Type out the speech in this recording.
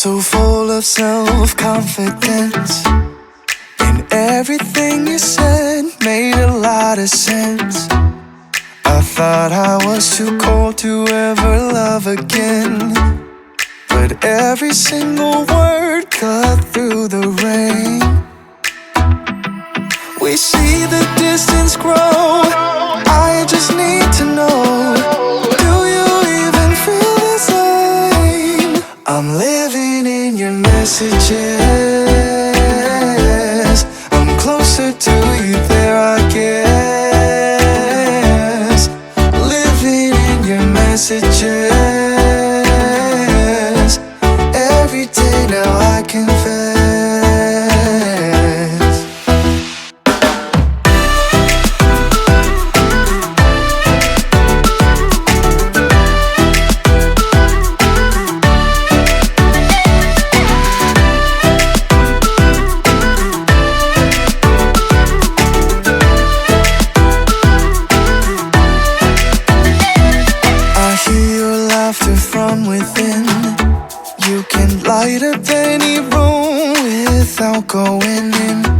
So full of self-confidence, and everything you said made a lot of sense. I thought I was too cold to ever love again, but every single word cut through the rain. We see the distance grow, I just need to know, do you even feel the same? I'm living in your messages, I'm closer to you there I guess. Living in your messages, every day now I confess. From within, you can light up any room without going in.